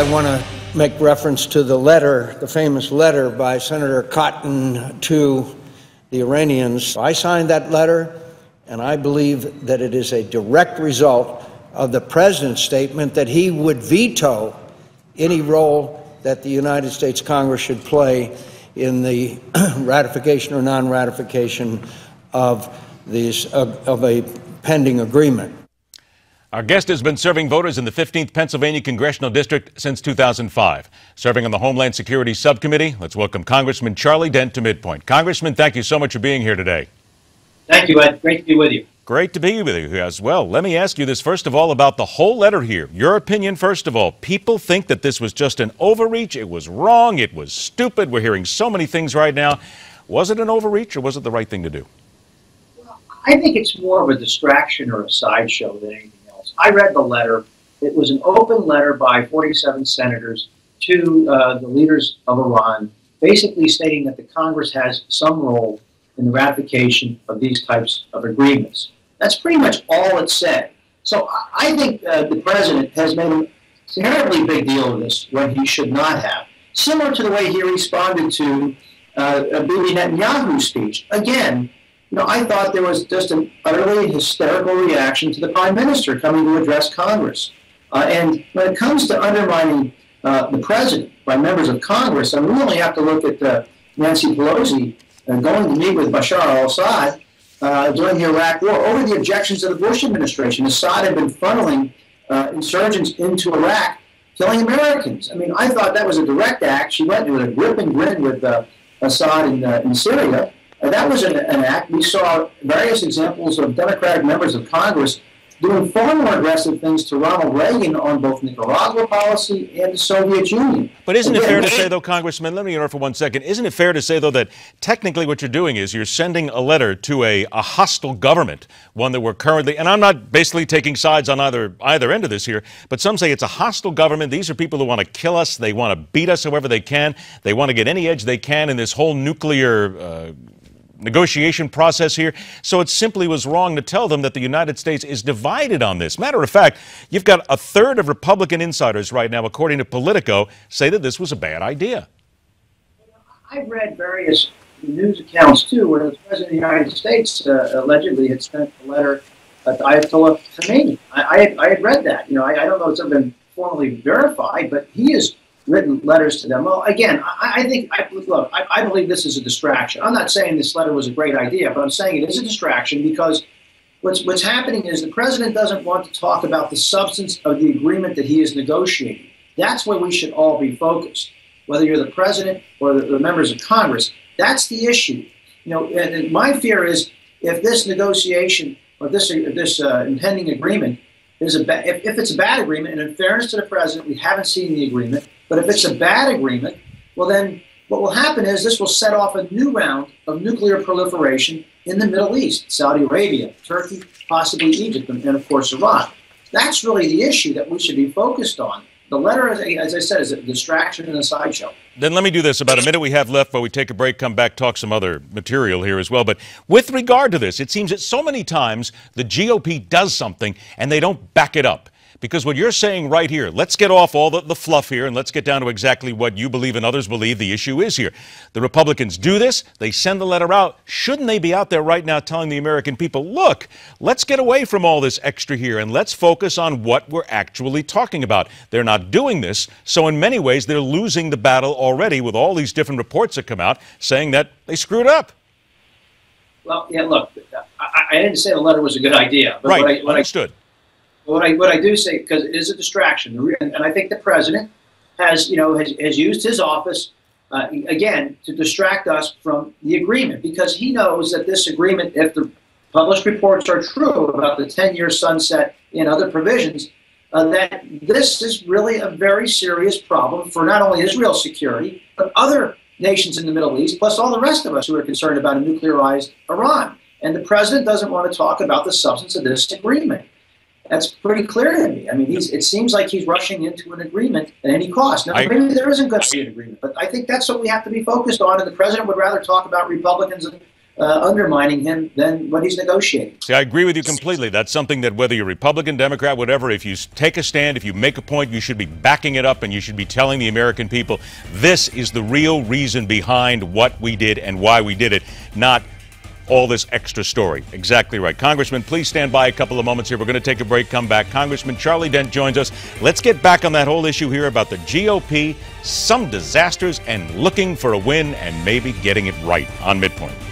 I want to make reference to the letter, the famous letter by Senator Cotton to the Iranians. I signed that letter, and I believe that it is a direct result of the president's statement that he would veto any role that the United States Congress should play in the ratification or non-ratification of a pending agreement. Our guest has been serving voters in the 15th Pennsylvania Congressional District since 2005. Serving on the Homeland Security Subcommittee, let's welcome Congressman Charlie Dent to MidPoint. Congressman, thank you so much for being here today. Thank you, Ed. Great to be with you. Great to be with you as well. Let me ask you this, first of all, about the whole letter here. Your opinion, first of all. People think that this was just an overreach. It was wrong. It was stupid. We're hearing so many things right now. Was it an overreach, or was it the right thing to do? Well, I think it's more of a distraction or a sideshow than anything else. I read the letter. It was an open letter by 47 senators to the leaders of Iran, basically stating that the Congress has some role in the ratification of these types of agreements. That's pretty much all it said. So I think the president has made a terribly big deal of this when he should not have. Similar to the way he responded to Bibi Netanyahu's speech. Again, I thought there was just an utterly hysterical reaction to the prime minister coming to address Congress. And when it comes to undermining the president by members of Congress, we only have to look at Nancy Pelosi going to meet with Bashar al-Assad during the Iraq War over the objections of the Bush administration. Assad had been funneling insurgents into Iraq, killing Americans. I thought that was a direct act. She went with a grip and grin with Assad in Syria. That was an act. We saw various examples of Democratic members of Congress doing far more aggressive things to Ronald Reagan on both Nicaragua policy and the Soviet Union. But isn't it fair to say, though, Congressman, let me interrupt for 1 second, isn't it fair to say, though, that technically what you're doing is you're sending a letter to a hostile government, one that we're currently, and I'm not basically taking sides on either end of this here, but some say it's a hostile government. These are people who want to kill us. They want to beat us however they can. They want to get any edge they can in this whole nuclear negotiation process here. So it simply was wrong to tell them that the United States is divided on this. Matter of fact, you've got a third of Republican insiders right now, according to Politico, say that this was a bad idea. I've read various news accounts, too, where the President of the United States allegedly had sent a letter to Ayatollah Khomeini. I had read that. I don't know if it's ever been formally verified, but he has written letters to them. Well, again, I believe this is a distraction. I'm not saying this letter was a great idea, but I'm saying it is a distraction because what's happening is the president doesn't want to talk about the substance of the agreement that he is negotiating. That's where we should all be focused, whether you're the president or the members of Congress. That's the issue. And my fear is if this negotiation or this impending agreement is if it's a bad agreement, and in fairness to the president, we haven't seen the agreement, but if it's a bad agreement, well then what will happen is this will set off a new round of nuclear proliferation in the Middle East, Saudi Arabia, Turkey, possibly Egypt, and of course Iran. That's really the issue that we should be focused on. The letter, as I said, is a distraction and a sideshow. Then let me do this. About a minute we have left while we take a break, come back, talk some other material here as well. But with regard to this, it seems that so many times the GOP does something and they don't back it up. Because what you're saying right here, let's get off all the fluff here and let's get down to exactly what you believe and others believe the issue is here. The Republicans do this. They send the letter out. Shouldn't they be out there right now telling the American people, look, let's get away from all this extra here and let's focus on what we're actually talking about. They're not doing this. So in many ways, they're losing the battle already with all these different reports that come out saying that they screwed up. Well, yeah, look, I didn't say the letter was a good idea. But right, understood. What I do say, because it is a distraction, and I think the president has used his office again to distract us from the agreement, because he knows that this agreement, if the published reports are true about the 10-year sunset and other provisions, that this is really a very serious problem for not only Israel's security, but other nations in the Middle East, plus all the rest of us who are concerned about a nuclearized Iran. And the president doesn't want to talk about the substance of this agreement. That's pretty clear to me. It seems like he's rushing into an agreement at any cost. Now, maybe there isn't going to be an agreement, but I think that's what we have to be focused on, and the president would rather talk about Republicans and undermining him than what he's negotiating. See, I agree with you completely. That's something that whether you're Republican, Democrat, whatever, if you take a stand, if you make a point, you should be backing it up and you should be telling the American people this is the real reason behind what we did and why we did it, not all this extra story. Exactly right. Congressman, please stand by a couple of moments here. We're going to take a break, come back. Congressman Charlie Dent joins us. Let's get back on that whole issue here about the GOP, some disasters, and looking for a win and maybe getting it right on MidPoint.